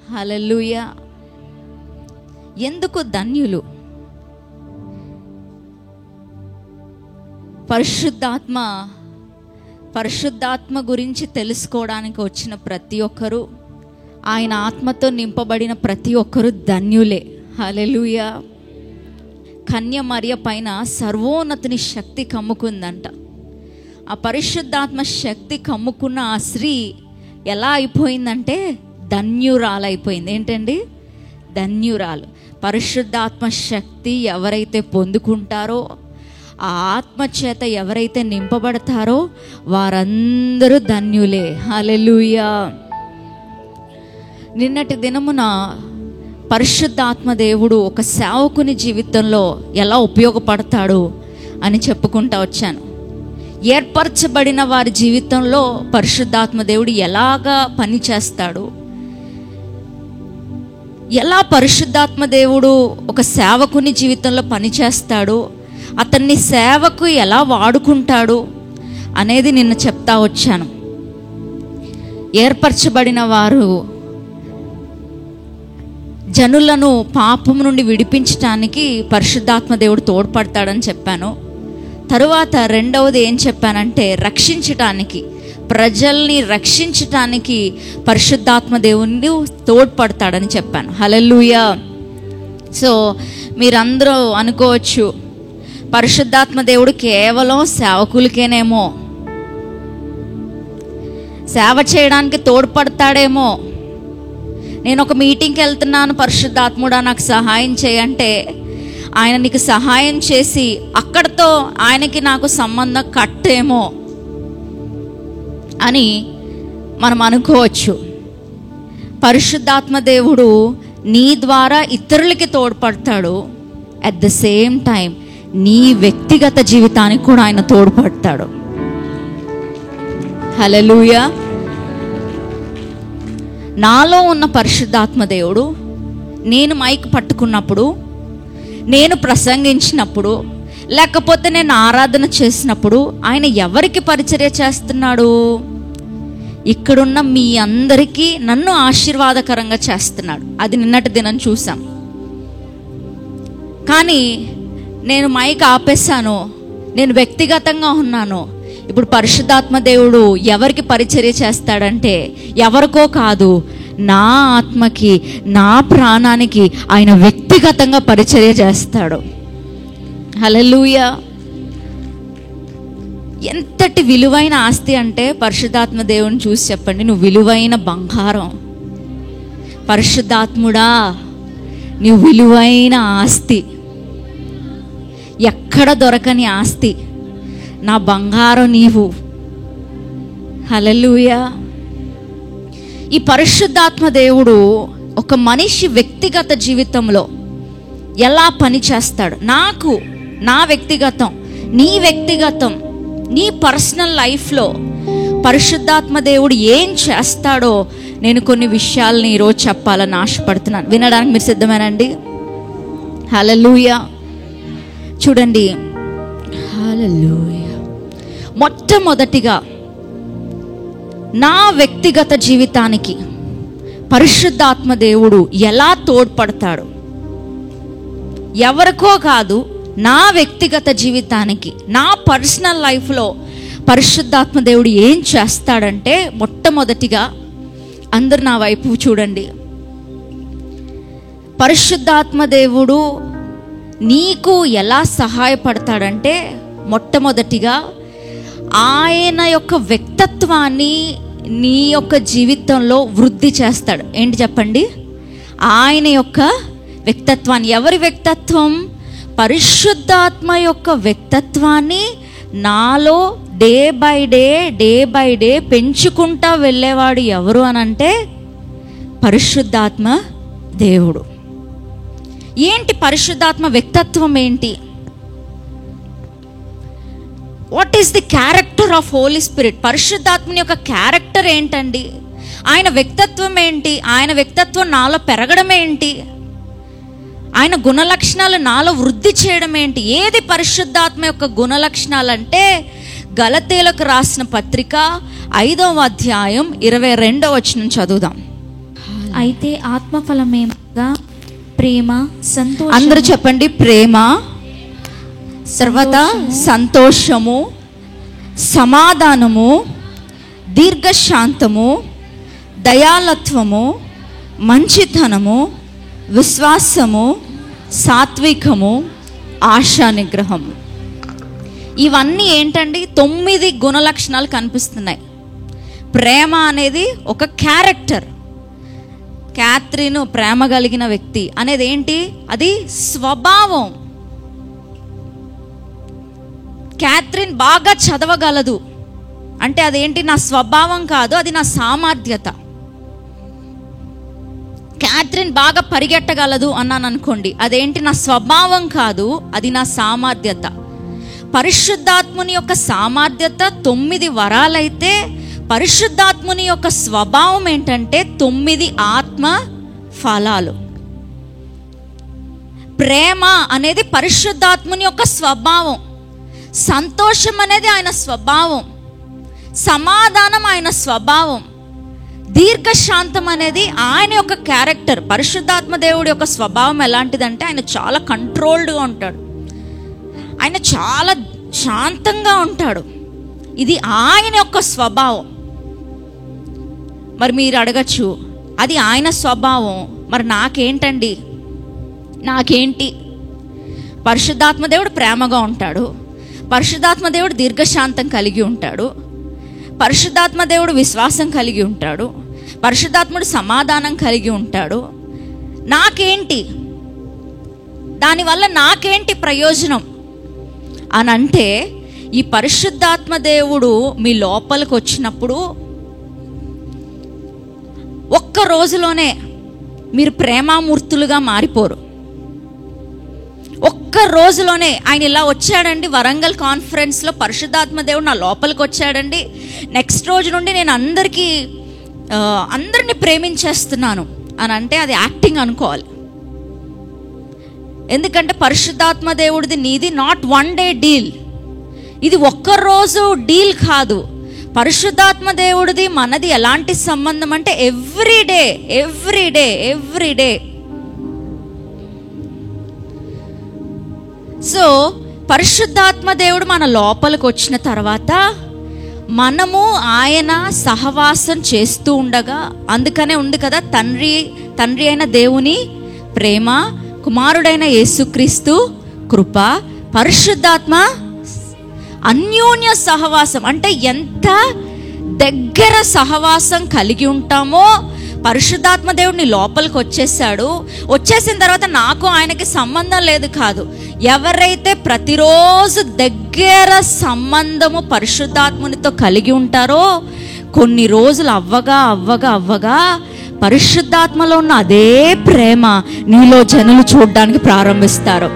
హల్లెలూయా. ఎందుకు ధన్యులు? పరిశుద్ధాత్మ గురించి తెలుసుకోవడానికి వచ్చిన ప్రతి ఒక్కరూ, ఆయన ఆత్మతో నింపబడిన ప్రతి ఒక్కరూ ధన్యులే. హల్లెలూయా. కన్య మరియ పైన సర్వోన్నతుని శక్తి కమ్ముకుందంట. ఆ పరిశుద్ధాత్మ శక్తి కమ్ముకున్న ఆ స్త్రీ ఎలా అయిపోయిందంటే ధన్యురాలైపోయింది. ఏంటండి? ధన్యురాలు. పరిశుద్ధాత్మ శక్తి ఎవరైతే పొందుకుంటారో, ఆ ఆత్మ చేత ఎవరైతే నింపబడతారో వారందరూ ధన్యులే. హల్లెలూయా. నిన్నటి దినమున పరిశుద్ధాత్మ దేవుడు ఒక సేవకుని జీవితంలో ఎలా ఉపయోగపడతాడు అని చెప్పుకుంటా వచ్చాను. ఏర్పరచబడిన వారి జీవితంలో పరిశుద్ధాత్మ దేవుడు ఎలాగా పని చేస్తాడు, ఎలా పరిశుద్ధాత్మ దేవుడు ఒక సేవకుని జీవితంలో పనిచేస్తాడు, అతన్ని సేవకు ఎలా వాడుకుంటాడు అనేది నిన్న చెప్తా వచ్చాను. ఏర్పరచబడిన వారు జనులను పాపం నుండి విడిపించటానికి పరిశుద్ధాత్మ దేవుడు తోడ్పడతాడని చెప్పాను. తరువాత రెండవది ఏం చెప్పానంటే రక్షించటానికి, ప్రజల్ని రక్షించటానికి పరిశుద్ధాత్మ దేవుని తోడ్పడతాడని చెప్పాను. హల్లెలూయా. సో మీరందరూ అనుకోవచ్చు, పరిశుద్ధాత్మ దేవుడు కేవలం సేవకులకేనేమో, సేవ చేయడానికి తోడ్పడతాడేమో. నేను ఒక మీటింగ్కి వెళ్తున్నాను, పరిశుద్ధాత్ముడా నాకు సహాయం చేయంటే ఆయన నీకు సహాయం చేసి అక్కడితో ఆయనకి నాకు సంబంధం కట్టేమో అని మనం అనుకోవచ్చు. పరిశుద్ధాత్మ దేవుడు నీ ద్వారా ఇతరులకి తోడ్పడతాడు. అట్ ద సేమ్ టైం నీ వ్యక్తిగత జీవితానికి కూడా ఆయన తోడ్పడతాడు. హల్లెలూయా. నాలో ఉన్న పరిశుద్ధాత్మ దేవుడు నేను మైక్ పట్టుకున్నప్పుడు, నేను ప్రసంగించినప్పుడు, లేకపోతే నేను ఆరాధన చేసినప్పుడు ఆయన ఎవరికి పరిచర్య చేస్తున్నాడు? ఇక్కడున్న మీ అందరికీ నన్ను ఆశీర్వాదకరంగా చేస్తున్నాడు. అది నిన్నటి దినం చూసాం. కానీ నేను మైక్ ఆపేశాను, నేను వ్యక్తిగతంగా ఉన్నాను. ఇప్పుడు పరిశుద్ధాత్మ దేవుడు ఎవరికి పరిచర్య చేస్తాడంటే ఎవరికో కాదు, నా ఆత్మకి, నా ప్రాణానికి ఆయన వ్యక్తిగతంగా పరిచర్య చేస్తాడు. హల్లెలూయా. ఎంతటి విలువైన ఆస్తి అంటే పరిశుద్ధాత్మ దేవుని చూసి చెప్పండి, నువ్వు విలువైన బంగారం. పరిశుద్ధాత్ముడా నువ్వు విలువైన ఆస్తి, ఎక్కడ దొరకని ఆస్తి, నా బంగారం నీవు. హల్లెలూయా. ఈ పరిశుద్ధాత్మ దేవుడు ఒక మనిషి వ్యక్తిగత జీవితంలో ఎలా పని చేస్తాడు, నాకు, నా వ్యక్తిగతం, నీ వ్యక్తిగతం, నీ పర్సనల్ లైఫ్లో పరిశుద్ధాత్మ దేవుడు ఏం చేస్తాడో నేను కొన్ని విషయాలని ఈరోజు చెప్పాలని ఆశపడుతున్నాను. వినడానికి మీరు సిద్ధమేనండి? హల్లెలూయా. చూడండి, హల్లెలూయా. మొట్టమొదటిగా నా వ్యక్తిగత జీవితానికి పరిశుద్ధాత్మ దేవుడు ఎలా తోడ్పడతాడు? ఎవరికో కాదు, నా వ్యక్తిగత జీవితానికి, నా పర్సనల్ లైఫ్లో పరిశుద్ధాత్మ దేవుడు ఏం చేస్తాడంటే, మొట్టమొదటిగా అందరు నా వైపు చూడండి. పరిశుద్ధాత్మ దేవుడు నీకు ఎలా సహాయపడతాడంటే, మొట్టమొదటిగా ఆయన యొక్క వ్యక్తిత్వాన్ని నీ యొక్క జీవితంలో వృద్ధి చేస్తాడు. ఏంటి చెప్పండి? ఆయన యొక్క వ్యక్తిత్వాన్ని. ఎవరి వ్యక్తిత్వం? పరిశుద్ధాత్మ యొక్క వ్యక్తిత్వాన్ని నాలో డే బై డే పెంచుకుంటా వెళ్ళేవాడు ఎవరు అనంటే పరిశుద్ధాత్మ దేవుడు. ఏంటి పరిశుద్ధాత్మ వ్యక్తిత్వం ఏంటి? What is the character of holy spirit? పరిశుద్ధాత్మని యొక్క క్యారెక్టర్ ఏంటండి? ఆయన వ్యక్తిత్వం ఏంటి? ఆయన వ్యక్తిత్వం నాలో పెరగడం ఏంటి? ఆయన గుణలక్షణాలు నాలో వృద్ధి చేయడం ఏంటి? ఏది పరిశుద్ధాత్మ యొక్క గుణలక్షణాలు అంటే, గలతీయులకు రాసిన పత్రిక 5వ అధ్యాయం 22వ వచనం చదువుదాం. అయితే ఆత్మఫలమేగా ప్రేమ, సంతోషం. అందరూ చెప్పండి, ప్రేమ, తర్వాత సంతోషము, సమాధానము, దీర్ఘశాంతము, దయాలత్వము, మంచితనము, విశ్వాసము, సాత్వికము, ఆశా నిగ్రహము. ఇవన్నీ ఏంటండి? 9 గుణలక్షణాలు కనిపిస్తున్నాయి. ప్రేమ అనేది ఒక క్యారెక్టర్. క్యాథరిన్ ప్రేమ కలిగిన వ్యక్తి అనేది ఏంటి? అది స్వభావం. క్యాథరిన్ బాగా చదవగలదు అంటే అదేంటి? నా స్వభావం కాదు, అది నా సామర్థ్యత. క్యాథరిన్ బాగా పరిగెట్టగలదు అన్నాను అనుకోండి, అదేంటి? నా స్వభావం కాదు, అది నా సామర్థ్యత. పరిశుద్ధాత్ముని యొక్క సామర్థ్యత 9 వరాలైతే పరిశుద్ధాత్ముని యొక్క స్వభావం ఏంటంటే 9 ఆత్మ ఫలాలు. ప్రేమ అనేది పరిశుద్ధాత్ముని యొక్క స్వభావం, సంతోషం అనేది ఆయన స్వభావం, సమాధానం ఆయన స్వభావం, దీర్ఘశాంతం అనేది ఆయన యొక్క క్యారెక్టర్. పరిశుద్ధాత్మ దేవుడి యొక్క స్వభావం ఎలాంటిదంటే ఆయన చాలా కంట్రోల్డ్గా ఉంటాడు, ఆయన చాలా శాంతంగా ఉంటాడు. ఇది ఆయన యొక్క స్వభావం. మరి మీరు అడగచ్చు, అది ఆయన స్వభావం, మరి నాకేంటండి? నాకేంటి? పరిశుద్ధాత్మ దేవుడు ప్రేమగా ఉంటాడు, పరిశుద్ధాత్మ దేవుడు దీర్ఘశాంతం కలిగి ఉంటాడు, పరిశుద్ధాత్మ దేవుడు విశ్వాసం కలిగి ఉంటాడు, పరిశుద్ధాత్ముడు సమాధానం కలిగి ఉంటాడు. నాకేంటి? దానివల్ల నాకేంటి ప్రయోజనం అని అంటే, ఈ పరిశుద్ధాత్మ దేవుడు మీ లోపలికి వచ్చినప్పుడు ఒక్క రోజులోనే మీరు ప్రేమామూర్తులుగా మారిపోరు. ఒక్క రోజులోనే ఆయన ఇలా వచ్చాడండి, వరంగల్ కాన్ఫరెన్స్లో పరిశుద్ధాత్మ దేవుడు నా లోపలికి వచ్చాడండి, నెక్స్ట్ రోజు నుండి నేను అందరినీ ప్రేమించేస్తున్నాను అని అంటే అది యాక్టింగ్ అనుకోవాలి. ఎందుకంటే పరిశుద్ధాత్మ దేవుడిది నీది నాట్ 1 day డీల్, ఇది ఒక్కరోజు డీల్ కాదు. పరిశుద్ధాత్మ దేవుడిది మనది ఎలాంటి సంబంధం అంటే ఎవ్రీ డే. సో పరిశుద్ధాత్మ దేవుడు మన లోపలికి వచ్చిన తర్వాత మనము ఆయన సహవాసం చేస్తూ ఉండగా, అందుకనే ఉంది కదా, తండ్రి అయిన దేవుని ప్రేమ, కుమారుడైన యేసుక్రీస్తు కృప, పరిశుద్ధాత్మ అన్యోన్య సహవాసం. అంటే ఎంత దగ్గర సహవాసం కలిగి ఉంటామో, పరిశుద్ధాత్మ దేవుడిని లోపలికి వచ్చేసిన తర్వాత నాకు ఆయనకి సంబంధం లేదు కాదు. ఎవరైతే ప్రతిరోజు దగ్గర సంబంధము పరిశుద్ధాత్మునితో కలిగి ఉంటారో, కొన్ని రోజులు అవ్వగా పరిశుద్ధాత్మలో ఉన్న అదే ప్రేమ నీలో జనులు చూడడానికి ప్రారంభిస్తారు.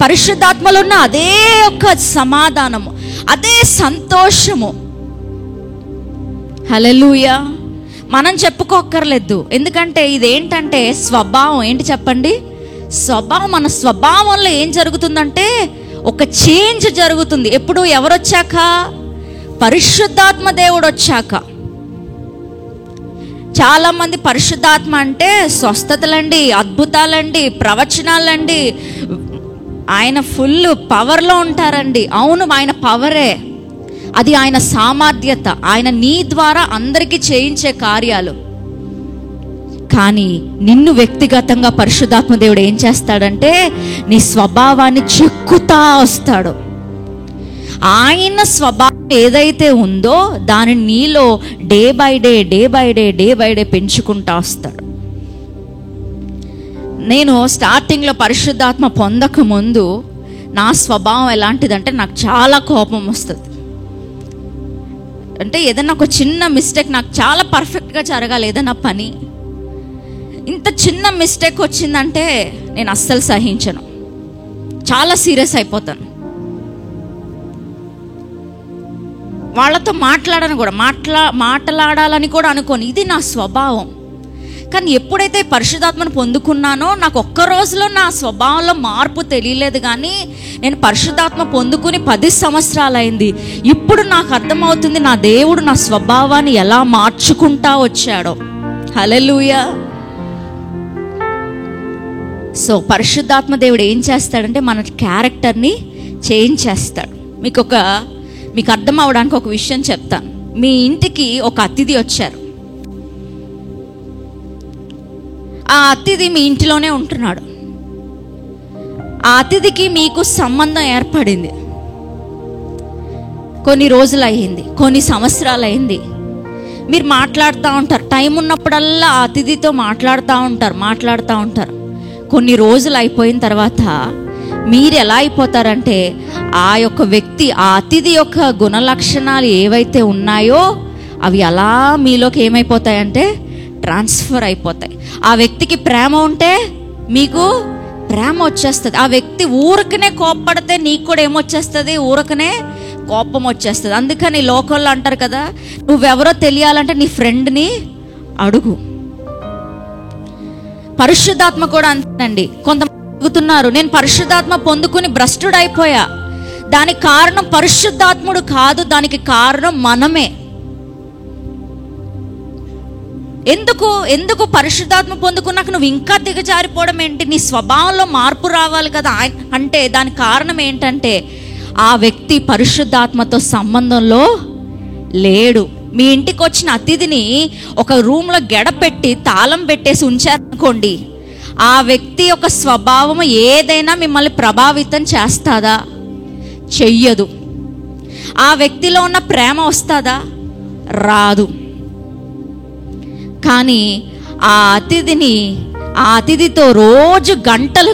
పరిశుద్ధాత్మలో ఉన్న అదే ఒక సమాధానము, అదే సంతోషము. హల్లెలూయా. మనం చెప్పుకోక్కర్లేదు, ఎందుకంటే ఇదేంటంటే స్వభావం. ఏంటి చెప్పండి? స్వభావం. మన స్వభావంలో ఏం జరుగుతుందంటే ఒక చేంజ్ జరుగుతుంది. ఎప్పుడు? ఎవరొచ్చాక? పరిశుద్ధాత్మ దేవుడు వచ్చాక. చాలామంది పరిశుద్ధాత్మ అంటే స్వస్థతలండి, అద్భుతాలండి, ప్రవచనాలండి, ఆయన ఫుల్ పవర్లో ఉంటారండి. అవును, ఆయన పవరే, అది ఆయన సామర్థ్యత, ఆయన నీ ద్వారా అందరికీ చేయించే కార్యాలు. కానీ నిన్ను వ్యక్తిగతంగా పరిశుద్ధాత్మ దేవుడు ఏం చేస్తాడంటే నీ స్వభావాన్ని చెక్కుతా వస్తాడు. ఆయన స్వభావం ఏదైతే ఉందో దానిని నీలో డే బై డే పెంచుకుంటా వస్తాడు. నేను స్టార్టింగ్లో పరిశుద్ధాత్మ పొందక ముందు నా స్వభావం ఎలాంటిదంటే నాకు చాలా కోపం వస్తుంది. అంటే ఏదైనా ఒక చిన్న మిస్టేక్, నాకు చాలా పర్ఫెక్ట్గా జరగాలి ఏదైనా పని, ఇంత చిన్న మిస్టేక్ వచ్చిందంటే నేను అస్సలు సహించను, చాలా సీరియస్ అయిపోతాను. వాళ్ళతో మాట్లాడను కూడా, మాట్లాడాలని కూడా అనుకోను. ఇది నా స్వభావం. కానీ ఎప్పుడైతే పరిశుద్ధాత్మను పొందుకున్నానో నాకు ఒక్క రోజులో నా స్వభావంలో మార్పు తెలియలేదు. కానీ నేను పరిశుద్ధాత్మ పొందుకుని 10 సంవత్సరాలైంది. ఇప్పుడు నాకు అర్థమవుతుంది నా దేవుడు నా స్వభావాన్ని ఎలా మార్చుకుంటా వచ్చాడో. హల్లెలూయా. సో పరిశుద్ధాత్మ దేవుడు ఏం చేస్తాడంటే మన క్యారెక్టర్ని చేంజ్ చేస్తాడు. మీకు అర్థం అవడానికి ఒక విషయం చెప్తాను. మీ ఇంటికి ఒక అతిథి వచ్చారు. ఆ అతిథి మీ ఇంటిలోనే ఉంటున్నాడు. ఆ అతిథికి మీకు సంబంధం ఏర్పడింది. కొన్ని రోజులు అయింది, కొన్ని సంవత్సరాలు అయింది. మీరు మాట్లాడుతూ ఉంటారు, టైం ఉన్నప్పుడల్లా ఆ అతిథితో మాట్లాడుతూ ఉంటారు. కొన్ని రోజులు అయిపోయిన తర్వాత మీరు ఎలా అయిపోతారంటే ఆ యొక్క వ్యక్తి, ఆ అతిథి యొక్క గుణలక్షణాలు ఏవైతే ఉన్నాయో అవి అలా మీలోకి ఏమైపోతాయంటే ట్రాన్స్ఫర్ అయిపోతాయి. ఆ వ్యక్తికి ప్రేమ ఉంటే మీకు ప్రేమ వచ్చేస్తుంది. ఆ వ్యక్తి ఊరకనే కోప్పడితే నీకు కూడా ఏమొచ్చేస్తుంది, ఊరకనే కోపం వచ్చేస్తుంది. అందుకని లోకల్లో అంటారు కదా, నువ్వెవరో తెలియాలంటే నీ ఫ్రెండ్ని అడుగు. పరిశుద్ధాత్మ కూడా అంతేనండి. కొంతమంది అడుగుతున్నారు, నేను పరిశుద్ధాత్మ పొందుకుని భ్రష్టుడైపోయా. దానికి కారణం పరిశుద్ధాత్ముడు కాదు, దానికి కారణం మనమే. ఎందుకు పరిశుద్ధాత్మ పొందుకున్నాక నువ్వు ఇంకా దిగజారిపోవడం ఏంటి? నీ స్వభావంలో మార్పు రావాలి కదా. అంటే దానికి కారణం ఏంటంటే ఆ వ్యక్తి పరిశుద్ధాత్మతో సంబంధంలో లేడు. మీ ఇంటికి వచ్చిన అతిథిని ఒక రూమ్లో గెడపెట్టి తాళం పెట్టేసి ఉంచారనుకోండి, ఆ వ్యక్తి యొక్క స్వభావం ఏదైనా మిమ్మల్ని ప్రభావితం చేస్తుందా? చెయ్యదు. ఆ వ్యక్తిలో ఉన్న ప్రేమ వస్తుందా? రాదు. కానీ ఆ అతిథితో రోజు గంటల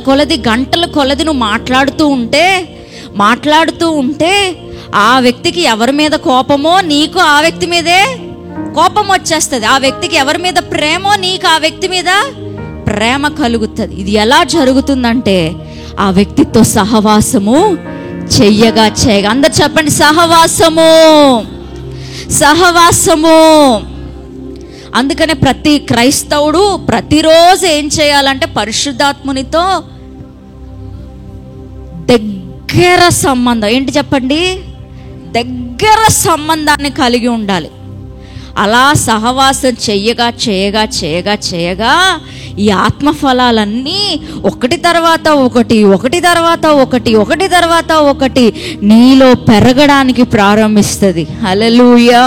కొలది నువ్వు మాట్లాడుతూ ఉంటే ఆ వ్యక్తికి ఎవరి మీద కోపమో నీకు ఆ వ్యక్తి మీదే కోపం వచ్చేస్తుంది. ఆ వ్యక్తికి ఎవరి మీద ప్రేమో నీకు ఆ వ్యక్తి మీద ప్రేమ కలుగుతుంది. ఇది ఎలా జరుగుతుందంటే ఆ వ్యక్తితో సహవాసము చెయ్యగా. అందరు చెప్పండి, సహవాసము. అందుకనే ప్రతి క్రైస్తవుడు ప్రతిరోజు ఏం చేయాలంటే పరిశుద్ధాత్మునితో దగ్గర సంబంధం, ఏంటి చెప్పండి, దగ్గర సంబంధాన్ని కలిగి ఉండాలి. అలా సహవాసం చేయగా ఈ ఆత్మఫలాలన్నీ ఒకటి తర్వాత ఒకటి నీలో పెరగడానికి ప్రారంభిస్తుంది. హల్లెలూయా.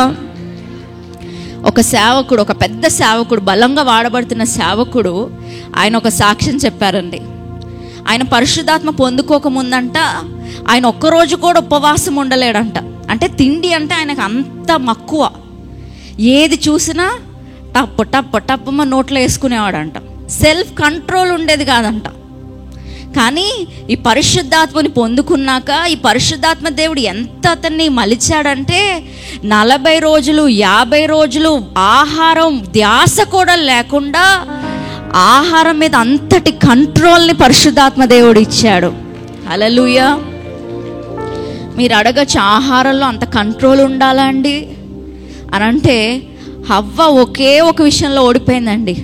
ఒక పెద్ద సేవకుడు, బలంగా వాడబడుతున్న సేవకుడు, ఆయన ఒక సాక్ష్యం చెప్పారండి. ఆయన పరిశుద్ధాత్మ పొందుకోకముందంట ఆయన ఒక్కరోజు కూడా ఉపవాసం ఉండలేడంట. అంటే తిండి అంటే ఆయనకు అంత మక్కువ. ఏది చూసినా టప్పు నోట్లో వేసుకునేవాడంట. సెల్ఫ్ కంట్రోల్ ఉండేది కాదంట. కానీ ఈ పరిశుద్ధాత్మని పొందుకున్నాక ఈ పరిశుద్ధాత్మ దేవుడు ఎంత అతన్ని మలిచాడంటే 40 రోజులు 50 రోజులు ఆహారం ధ్యాస కూడా లేకుండా ఆహారం మీద అంతటి కంట్రోల్ని పరిశుద్ధాత్మ దేవుడు ఇచ్చాడు. హల్లెలూయా. మీరు అడగచ్చు, ఆహారంలో అంత కంట్రోల్ ఉండాలా అండి అని అంటే, హవ్వ ఒకే ఒక విషయంలో ఓడిపోయిందండి.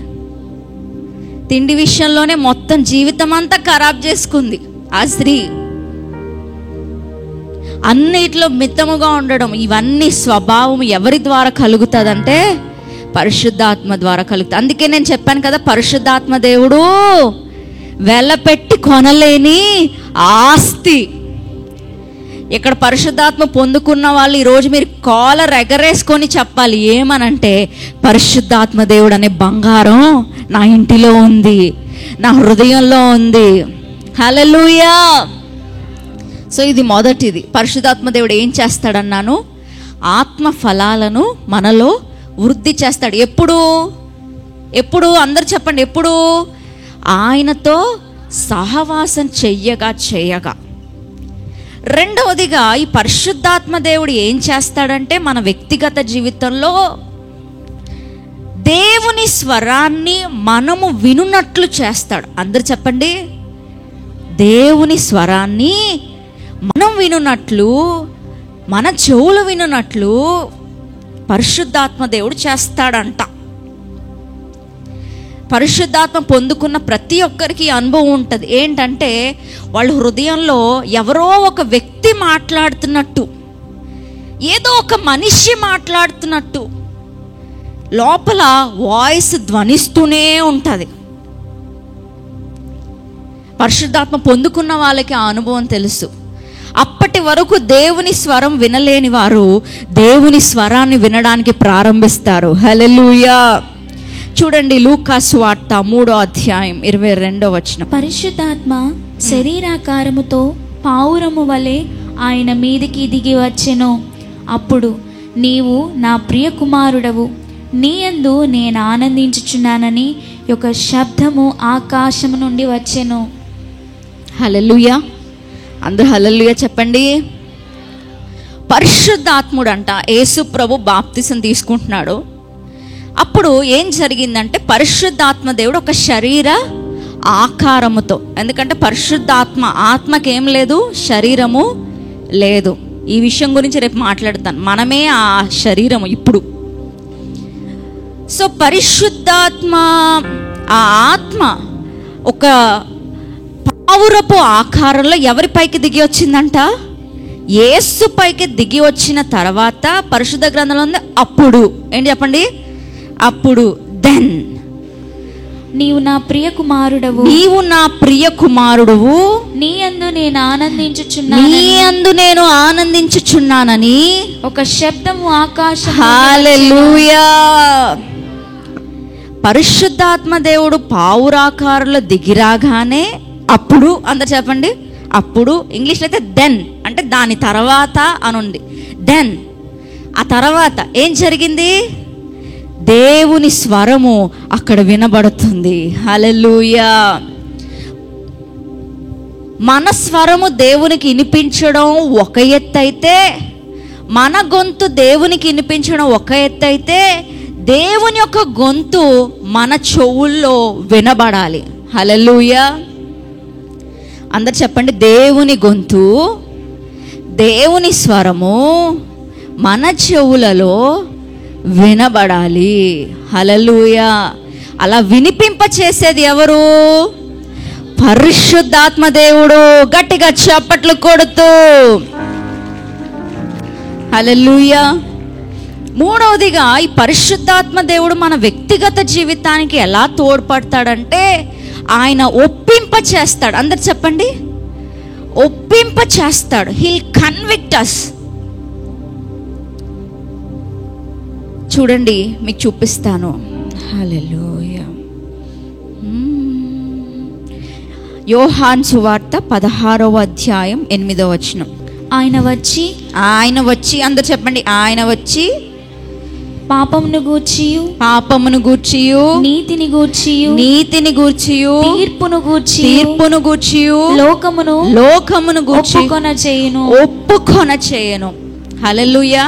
తిండి విషయంలోనే మొత్తం జీవితం అంతా ఖరాబ్ చేసుకుంది ఆ స్త్రీ. అన్నిట్లో మితముగా ఉండడం, ఇవన్నీ స్వభావం ఎవరి ద్వారా కలుగుతుందంటే పరిశుద్ధాత్మ ద్వారా కలుగుతుంది. అందుకే నేను చెప్పాను కదా, పరిశుద్ధాత్మ దేవుడు వెలపెట్టి కొనలేని ఆస్తి. ఇక్కడ పరిశుద్ధాత్మ పొందుకున్న వాళ్ళు ఈరోజు మీరు కాలర్ ఎగరేసుకొని చెప్పాలి ఏమనంటే, పరిశుద్ధాత్మ దేవుడు అనే బంగారం నా ఇంటిలో ఉంది, నా హృదయంలో ఉంది. హల్లెలూయా. సో ఇది మొదటిది. పరిశుద్ధాత్మ దేవుడు ఏం చేస్తాడన్నాను, ఆత్మ ఫలాలను మనలో వృద్ధి చేస్తాడు. ఎప్పుడు అందరు చెప్పండి, ఎప్పుడు? ఆయనతో సహవాసం చెయ్యగా. రెండవదిగా ఈ పరిశుద్ధాత్మ దేవుడు ఏం చేస్తాడంటే మన వ్యక్తిగత జీవితంలో దేవుని స్వరాన్ని మనము వినున్నట్లు చేస్తాడు. అందరు చెప్పండి, దేవుని స్వరాన్ని మనం వినున్నట్లు, మన చెవులు వినున్నట్లు పరిశుద్ధాత్మ దేవుడు చేస్తాడంట. పరిశుద్ధాత్మ పొందుకున్న ప్రతి ఒక్కరికి అనుభవం ఉంటుంది. ఏంటంటే వాళ్ళ హృదయంలో ఎవరో ఒక వ్యక్తి మాట్లాడుతున్నట్టు, ఏదో ఒక మనిషి మాట్లాడుతున్నట్టు లోపల వాయిస్ ధ్వనిస్తూనే ఉంటుంది. పరిశుద్ధాత్మ పొందుకున్న వాళ్ళకి ఆ అనుభవం తెలుసు. అప్పటి వరకు దేవుని స్వరం వినలేని వారు దేవుని స్వరాన్ని వినడానికి ప్రారంభిస్తారు. హల్లెలూయా. చూడండి లూకా సువార్త 3వ అధ్యాయం 22వ వచనం. పరిశుద్ధాత్మ శరీరాకారముతో పావురము వలె ఆయన మీదికి దిగి వచ్చెను. అప్పుడు నీవు నా ప్రియ కుమారుడవు, నీయందు నేను ఆనందించుచున్నానని ఒక శబ్దము ఆకాశము నుండి వచ్చెను. హల్లెలూయా. అందరూ హల్లెలూయా చెప్పండి. పరిశుద్ధాత్ముడు అంట యేసు ప్రభు బాప్తిసం తీసుకుంటున్నాడు. అప్పుడు ఏం జరిగిందంటే పరిశుద్ధాత్మ దేవుడు ఒక శరీర ఆకారముతో, ఎందుకంటే పరిశుద్ధాత్మ ఆత్మకేం లేదు, శరీరము లేదు. ఈ విషయం గురించి రేపు మాట్లాడతాను. మనమే ఆ శరీరము ఇప్పుడు. సో పరిశుద్ధాత్మ ఆ ఆత్మ ఒక పావురపు ఆకారంలో ఎవరి పైకి దిగి వచ్చిందంట? యేసు పైకి దిగి వచ్చిన తర్వాత పరిశుద్ధ గ్రంథంలో ఉంది అప్పుడు ఏంటి చెప్పండి? అప్పుడు దెన్ నీవు నా ప్రియ కుమారుడవు, నీవు నా ప్రియ కుమారుడువు, నీయందు నేను ఆనందించుచున్నాను, నీయందు నేను ఆనందించుచున్నానని ఒక శబ్దము ఆకాశం. హల్లెలూయా. పరిశుద్ధాత్మ దేవుడు పావురాకారంలో దిగిరాగానే అప్పుడు, అందరు చెప్పండి అప్పుడు. ఇంగ్లీష్లో అయితే దెన్ అంటే దాని తర్వాత అనుంది. దెన్ ఆ తర్వాత ఏం జరిగింది? దేవుని స్వరము అక్కడ వినబడుతుంది. హల్లెలూయా. మన స్వరము దేవునికి వినిపించడం ఒక ఎత్తు అయితే, మన గొంతు దేవునికి వినిపించడం ఒక ఎత్తు అయితే, దేవుని యొక్క గొంతు మన చెవుల్లో వినబడాలి. హల్లెలూయా. అందరు చెప్పండి దేవుని గొంతు, దేవుని స్వరము మన చెవులలో వినబడాలి. హల్లెలూయా. అలా వినిపింప చేసేది ఎవరు? పరిశుద్ధాత్మ దేవుడు. గట్టిగా చప్పట్లు కొడుతూ హల్లెలూయా. మూడవదిగా ఈ పరిశుద్ధాత్మ దేవుడు మన వ్యక్తిగత జీవితానికి ఎలా తోడ్పడతాడంటే ఆయన ఒప్పింప చేస్తాడు. అందరు చెప్పండి ఒప్పింప చేస్తాడు. He'll convict us. చూడండి మీకు చూపిస్తాను. హల్లెలూయా. యోహాను సువార్త 16వ అధ్యాయం 8వ వచనం. ఆయన వచ్చి అందరు చెప్పండి ఆయన వచ్చి పాపమును గూర్చియు నీతిని గూర్చియు తీర్పును గూర్చియు లోకమును గూర్చి ఒప్పుకొన చేయను. హల్లెలూయా.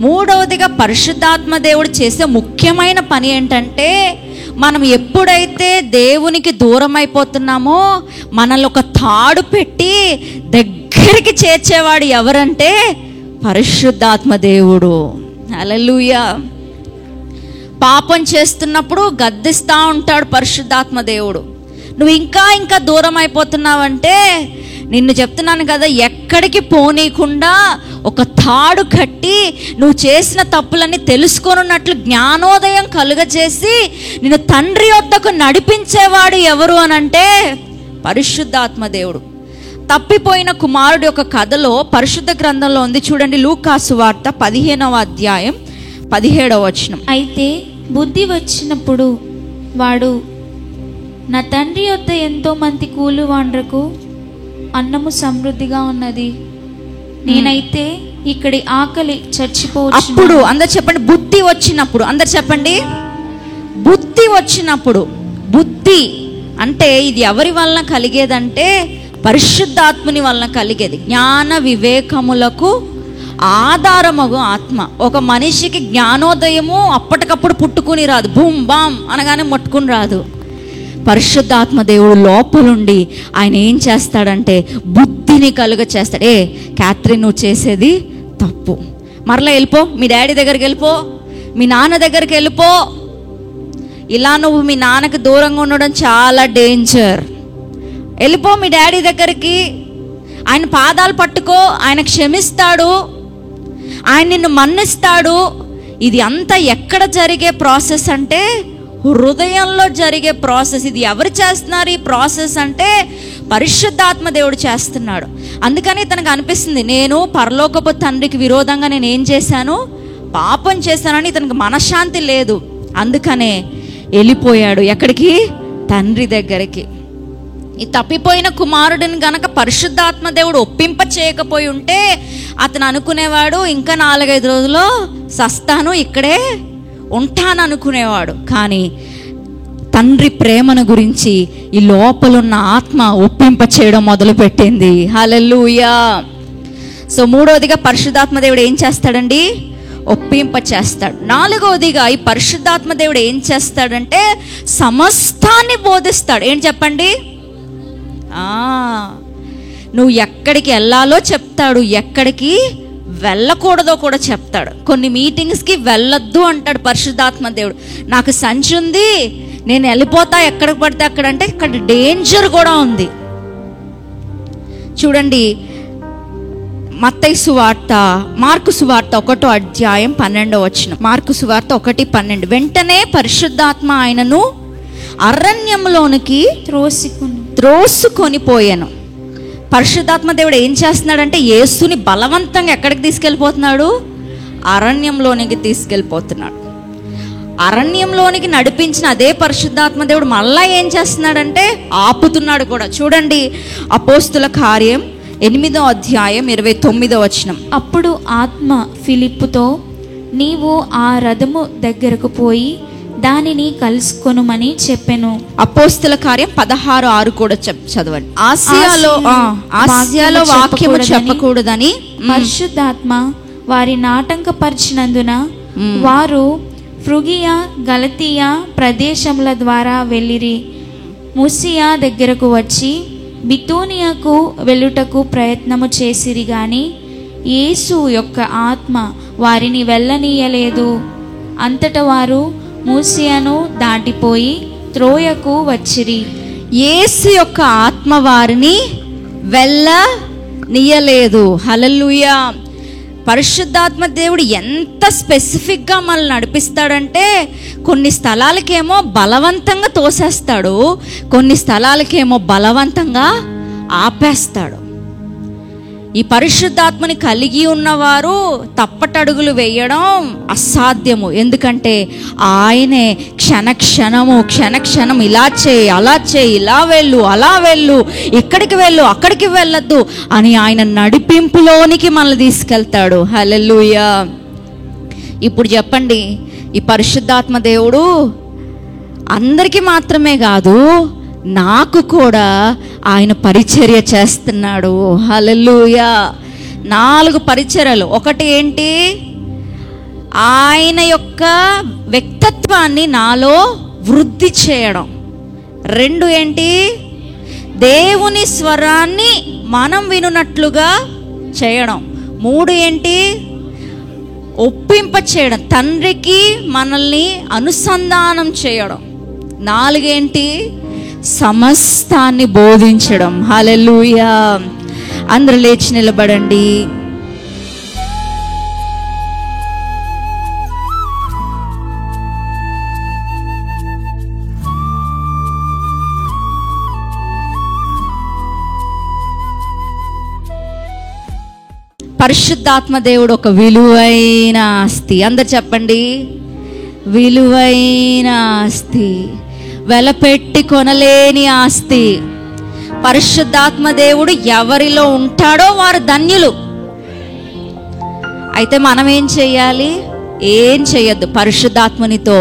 మూడవదిగా పరిశుద్ధాత్మ దేవుడు చేసే ముఖ్యమైన పని ఏంటంటే మనం ఎప్పుడైతే దేవునికి దూరం అయిపోతున్నామో మనల్ని ఒక తాడు పెట్టి దగ్గరికి చేర్చేవాడు ఎవరంటే పరిశుద్ధాత్మ దేవుడు. హల్లెలూయా. పాపం చేస్తున్నప్పుడు గద్దిస్తూ ఉంటాడు పరిశుద్ధాత్మ దేవుడు. నువ్వు ఇంకా దూరం అయిపోతున్నావంటే నిన్ను చెప్తున్నాను కదా, ఎక్కడికి పోనీయకుండా ఒక తాడు కట్టి నువ్వు చేసిన తప్పులన్నీ తెలుసుకొనున్నట్లు జ్ఞానోదయం కలుగజేసి నిన్ను తండ్రి వద్దకు నడిపించేవాడు ఎవరు అనంటే పరిశుద్ధాత్మ దేవుడు. తప్పిపోయిన కుమారుడు యొక్క కథలో పరిశుద్ధ గ్రంథంలో ఉంది. చూడండి లూకా సువార్త 15వ అధ్యాయం 17వ వచనం. అయితే బుద్ధి వచ్చినప్పుడు వాడు నా తండ్రి యొద్ద ఎంతో మంది కూలివాండ్రకు అన్నము సమృద్ధిగా ఉన్నది, నేనైతే ఇక్కడి ఆకలి చచ్చిపోవచ్చు. అప్పుడు అందరు చెప్పండి బుద్ధి వచ్చినప్పుడు. అందరు చెప్పండి బుద్ధి వచ్చినప్పుడు. బుద్ధి అంటే ఇది ఎవరి వలన కలిగేదంటే పరిశుద్ధాత్ముని వలన కలిగేది. జ్ఞాన వివేకములకు ఆధారమగు ఆత్మ. ఒక మనిషికి జ్ఞానోదయము అప్పటికప్పుడు పుట్టుకుని రాదు, బూమ్ బామ్ అనగానే ముట్టుకుని రాదు. పరిశుద్ధాత్మ దేవుడు లోపలుండి ఆయన ఏం చేస్తాడంటే బుద్ధిని కలుగ చేస్తాడు. క్యాథరిన్ నువ్వు చేసేది తప్పు, మరలా వెళ్ళిపో, మీ డాడీ దగ్గరికి వెళ్ళిపో, మీ నాన్న దగ్గరికి వెళ్ళిపో. ఇలా నువ్వు మీ నాన్నకి దూరంగా ఉండడం చాలా డేంజర్. వెళ్ళిపో మీ డాడీ దగ్గరికి, ఆయన పాదాలు పట్టుకో, ఆయన క్షమిస్తాడు, ఆయన నిన్ను మన్నిస్తాడు. ఇది అంతా ఎక్కడ జరిగే ప్రాసెస్ అంటే హృదయంలో జరిగే ప్రాసెస్. ఇది ఎవరు చేస్తున్నారు ఈ ప్రాసెస్ అంటే పరిశుద్ధాత్మ దేవుడు చేస్తున్నాడు. అందుకని తనకు అనిపిస్తుంది, నేను పరలోకపు తండ్రికి విరోధంగా నేను ఏం చేశాను, పాపం చేశానని తనకు మనశ్శాంతి లేదు. అందుకనే వెళ్ళిపోయాడు ఎక్కడికి, తండ్రి దగ్గరికి. ఈ తప్పిపోయిన కుమారుడిని గనక పరిశుద్ధాత్మ దేవుడు ఒప్పింప చేయకపోయి ఉంటే అతను అనుకునేవాడు, ఇంకా 4-5 రోజుల్లో సస్తాను, ఇక్కడే ఉంటాను అనుకునేవాడు. కానీ తండ్రి ప్రేమను గురించి ఈ లోపలున్న ఆత్మ ఒప్పింప చేయడం మొదలుపెట్టింది. హల్లెలూయా. సో 3వదిగా పరిశుద్ధాత్మ దేవుడు ఏం చేస్తాడండి, ఒప్పింప చేస్తాడు. 4వదిగా ఈ పరిశుద్ధాత్మ దేవుడు ఏం చేస్తాడంటే సమస్తాన్ని బోధిస్తాడు. ఏంటి చెప్పండి, నువ్వు ఎక్కడికి వెళ్ళాలో చెప్తాడు, ఎక్కడికి వెళ్ళకూడదో కూడా చెప్తాడు. కొన్ని మీటింగ్స్కి వెళ్ళొద్దు అంటాడు పరిశుద్ధాత్మ దేవుడు. నాకు సంచి ఉంది, నేను వెళ్ళిపోతా ఎక్కడికి పడితే అక్కడ అంటే ఇక్కడ డేంజర్ కూడా ఉంది. చూడండి, మత్తయి సువార్త, మార్కు సువార్త 1వ అధ్యాయం 12వ వచనం. మార్కు సువార్త 1:12. వెంటనే పరిశుద్ధాత్మ ఆయనను అరణ్యంలోనికి త్రోసుకొని పోయాను. పరిశుద్ధాత్మ దేవుడు ఏం చేస్తున్నాడంటే యేసుని బలవంతంగా ఎక్కడికి తీసుకెళ్ళిపోతున్నాడు, అరణ్యంలోనికి తీసుకెళ్ళిపోతున్నాడు. అరణ్యంలోనికి నడిపించిన అదే పరిశుద్ధాత్మ దేవుడు మళ్ళా ఏం చేస్తున్నాడంటే ఆపుతున్నాడు కూడా. చూడండి, అపోస్తుల కార్యం 8వ అధ్యాయం 29వ వచనం. అప్పుడు ఆత్మ ఫిలిప్పుతో, నీవు ఆ రథము దగ్గరకు పోయి దానిని కలుసుకొనుమని చెప్పెను. అపోస్తుల కార్యం 16:6 కూడా చదవండి. ఆసియాలో వాక్యము చెప్పకూడదని పరిశుద్ధాత్మ వారిని ఆటంకపరిచినందున వారు ఫ్రుగియా గలతీయా ప్రదేశముల ద్వారా వెళ్ళిరి. ముసియా దగ్గరకు వచ్చి బితూనియాకు వెళ్ళుటకు ప్రయత్నము చేసిరి గాని యేసు యొక్క ఆత్మ వారిని వెళ్ళనీయలేదు. అంతటా వారు మూసియాను దాటిపోయి త్రోయకు వచ్చిరి. యేసు యొక్క ఆత్మ వారిని వెళ్ళనీయలేదు. హల్లెలూయా. పరిశుద్ధాత్మ దేవుడు ఎంత స్పెసిఫిక్గా మనల్ని నడిపిస్తాడంటే కొన్ని స్థలాలకేమో బలవంతంగా తోసేస్తాడు, కొన్ని స్థలాలకేమో బలవంతంగా ఆపేస్తాడు. ఈ పరిశుద్ధాత్మని కలిగి ఉన్నవారు తప్పటడుగులు వేయడం అసాధ్యము. ఎందుకంటే ఆయనే క్షణక్షణం ఇలా చేయి, అలా చేయి, ఇలా వెళ్ళు, అలా వెళ్ళు, ఇక్కడికి వెళ్ళు, అక్కడికి వెళ్ళొద్దు అని ఆయన నడిపింపులోనికి మనల్ని తీసుకెళ్తాడు. హల్లెలూయా. ఇప్పుడు చెప్పండి, ఈ పరిశుద్ధాత్మ దేవుడు అందరికీ మాత్రమే కాదు, నాకు కూడా ఆయన పరిచర్య చేస్తున్నాడు. హల్లెలూయా. 4 పరిచర్యలు. ఒకటి ఏంటి, ఆయన యొక్క వ్యక్తిత్వాన్ని నాలో వృద్ధి చేయడం. 2 ఏంటి, దేవుని స్వరాన్ని మనం వినున్నట్లుగా చేయడం. 3 ఏంటి, ఒప్పింప చేయడం, తండ్రికి మనల్ని అనుసంధానం చేయడం. 4 ఏంటి, సమస్తాన్ని బోధించడం. హల్లెలూయా. అందరూ లేచి నిలబడండి. పరిశుద్ధాత్మ దేవుడు ఒక విలువైన ఆస్తి. అందరు చెప్పండి, విలువైన ఆస్తి, వెలపెట్టి కొనలేని ఆస్తి. పరిశుద్ధాత్మ దేవుడు ఎవరిలో ఉంటాడో వారు ధన్యులు. అయితే మనం ఏం చెయ్యాలి, ఏం చెయ్యొద్దు. పరిశుద్ధాత్మనితో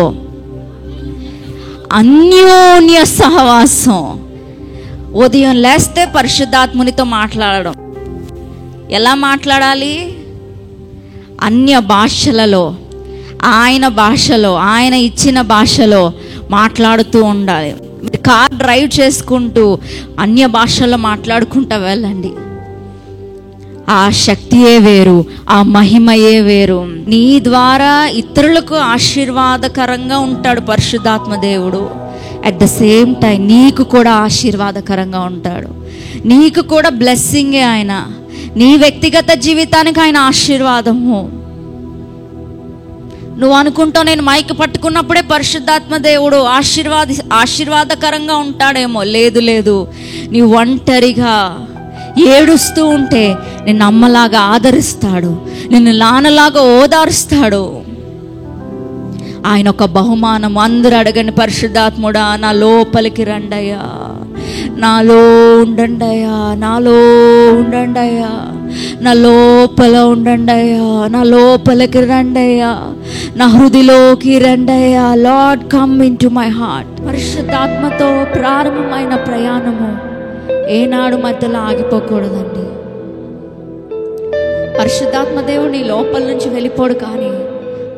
అన్యోన్య సహవాసం. ఉదయం లేస్తే పరిశుద్ధాత్మనితో మాట్లాడడం. ఎలా మాట్లాడాలి, అన్య భాషలలో, ఆయన భాషలో, ఆయన ఇచ్చిన భాషలో మాట్లాడుతూ ఉండాలి. కార్ డ్రైవ్ చేసుకుంటూ అన్య భాషల్లో మాట్లాడుకుంటూ వెళ్ళండి. ఆ శక్తియే వేరు, ఆ మహిమయే వేరు. నీ ద్వారా ఇతరులకు ఆశీర్వాదకరంగా ఉంటాడు పరిశుద్ధాత్మ దేవుడు. అట్ ద సేమ్ టైం నీకు కూడా ఆశీర్వాదకరంగా ఉంటాడు. నీకు కూడా బ్లెస్సింగే ఆయన. నీ వ్యక్తిగత జీవితానికి ఆయన ఆశీర్వాదము. నువ్వు అనుకుంటావు నేను మైక్ పట్టుకున్నప్పుడే పరిశుద్ధాత్మ దేవుడు ఆశీర్వాదకరంగా ఉంటాడేమో. లేదు లేదు, నీ ఒంటరిగా ఏడుస్తూ ఉంటే నిన్ను అమ్మలాగా ఆదరిస్తాడు, నిన్ను నాన్నలాగా ఓదారుస్తాడు. ఆయన ఒక బహుమానం. అందరూ అడగండి, పరిశుద్ధాత్ముడా నా లోపలికి రండయ్యా, నాలో ఉండండయ్యా, నాలో ఉండండయ్యా, నా లోపల ఉండండయ్యా, నా లోపలికి రండయ్యా, నా హృదయలోకి రండయ్యా. Lord come in to my heart. పరిశుద్ధాత్మతో ప్రారంభమైన ప్రయాణము ఏనాడు మధ్యలో ఆగిపోకూడదండి. పరిశుద్ధాత్మ దేవుడు నీ లోపల నుంచి వెళ్ళిపోడు, కానీ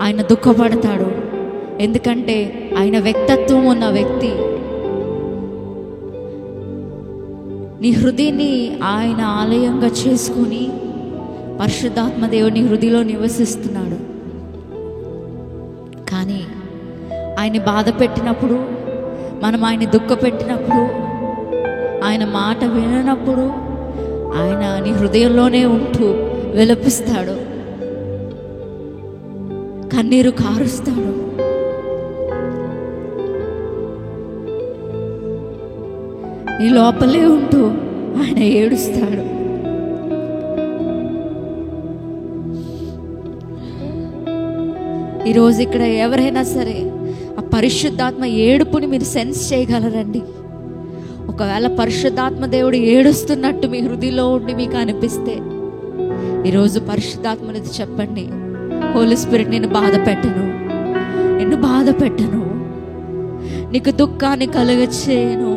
ఆయన దుఃఖపడతాడు. ఎందుకంటే ఆయన వ్యక్తిత్వం ఉన్న వ్యక్తి. నీ హృదయాన్ని ఆయన ఆలయంగా చేసుకుని పరిశుద్ధాత్మ దేవుడు నీ హృదయంలో నివసిస్తున్నాడు. కానీ ఆయన బాధ పెట్టినప్పుడు, మనం ఆయన దుఃఖ పెట్టినప్పుడు, ఆయన మాట విననప్పుడు ఆయన నీ హృదయంలోనే ఉంటూ విలపిస్తాడు, కన్నీరు కారుస్తాడు. నీ లోపలే ఉంటూ ఆయన ఏడుస్తాడు. ఈరోజు ఇక్కడ ఎవరైనా సరే ఆ పరిశుద్ధాత్మ ఏడుపుని మీరు సెన్స్ చేయగలరండి. ఒకవేళ పరిశుద్ధాత్మ దేవుడు ఏడుస్తున్నట్టు మీ హృదయంలో ఉండి మీకు అనిపిస్తే ఈరోజు పరిశుద్ధాత్మనిది చెప్పండి, హోలీ స్పిరిట్ నిన్ను బాధ పెట్టను, నిన్ను బాధ పెట్టను, నీకు దుఃఖాన్ని కలుగచేయను.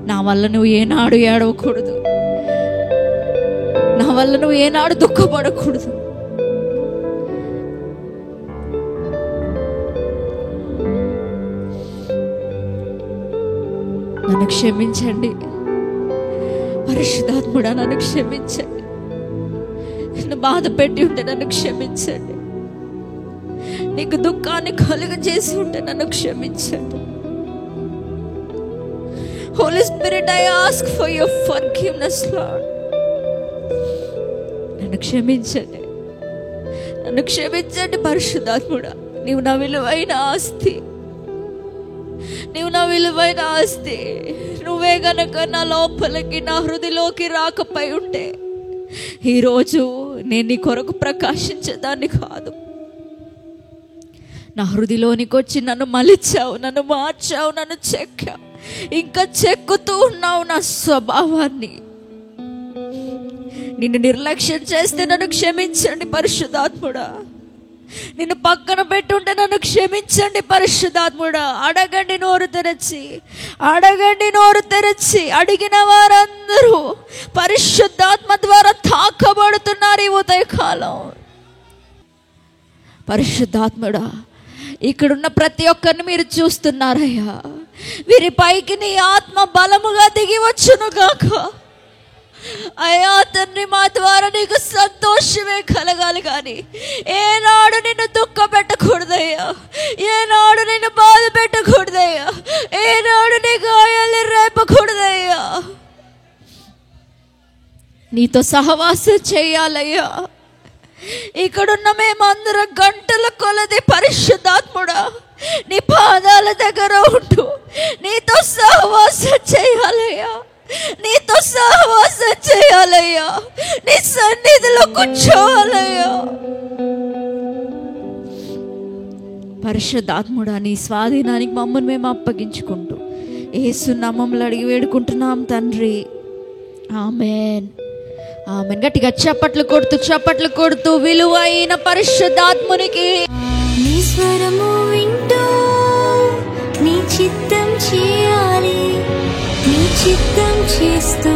నా వల్ల నువ్వు ఏనాడు ఏడవకూడదు, నా వల్ల నువ్వు ఏనాడు దుఃఖపడకూడదు. నన్ను క్షమించండి పరిశుద్ధాత్ముడా, నన్ను క్షమించండి. నిన్ను బాధ పెట్టి ఉంటే నన్ను క్షమించండి. నీకు దుఃఖాన్ని కలుగజేసి ఉంటే నన్ను క్షమించండి. Holy Spirit, I ask for your forgiveness, Lord. నన్ను క్షమించండి, నన్ను క్షమించండి పరిశుద్ధాత్ముడా. నీవు నా విలువైన ఆస్తి, నీవు నా విలువైన ఆస్తి. నువ్వే గనక నా లోపలికి, నా హృదయలోకి రాకపోయి ఉంటే ఈరోజు నేను నీ కొరకు ప్రకాశించేదాన్ని కాదు. నా హృదయలోనికి వచ్చి నన్ను మలిచావు, నన్ను మార్చావు, నన్ను చెక్కావు, ఇంకా చెక్కుతూ ఉన్నావు నా స్వభావాన్ని. నిన్ను నిర్లక్ష్యం చేస్తే నన్ను క్షమించండి పరిశుద్ధాత్ముడా. నిన్ను పక్కన పెట్టుంటే నన్ను క్షమించండి పరిశుద్ధాత్ముడా. అడగండి నోరు తెరచి, అడగండి నోరు తెరచి. అడిగిన వారందరూ పరిశుద్ధాత్మ ద్వారా తాకబడుతున్నారు ఈ ఉదయకాలం. పరిశుద్ధాత్ముడా, ఇక్కడున్న ప్రతి ఒక్కరిని మీరు చూస్తున్నారయ్యా. వీరి పైకి నీ ఆత్మ బలముగా దిగి వచ్చును గాక. అయ్యా తండ్రి, మా ద్వారా నీకు సంతోషమే కలగాలి, కానీ ఏనాడు నిన్ను దుఃఖ పెట్టకూడదయ్యా, ఏనాడు నిన్ను బాధ పెట్టకూడదయ్యా, ఏనాడు నీ గాయాల్ని రేపకూడదయ్యా. నీతో సహవాసం చేయాలయ్యా. ఇక్కడున్న మేమందరం గంటల కొలది పరిశుద్ధాత్ముడా నీ పాదాల దగ్గర ఉంటూ నీతో సహవాసం చేయాలయ్యా, నీతో సహవాసం చేయాలయ్యా, నీ సన్నిధిలో కూర్చోవాలయ్యా. పరిశుద్ధాత్ముడా, నీ స్వాధీనానికి మమ్మల్ని మేము అప్పగించుకుంటూ యేసు నామములో అడిగి వేడుకుంటున్నాం తండ్రి. ఆమేన్, ఆమేన్. గట్టిగా చప్పట్లు కొడుతూ విలువైన పరిశుద్ధాత్మునికి నీ స్వరము వింటూ నీ చిత్తం చేయాలి, నీ చిత్తం చేస్తూ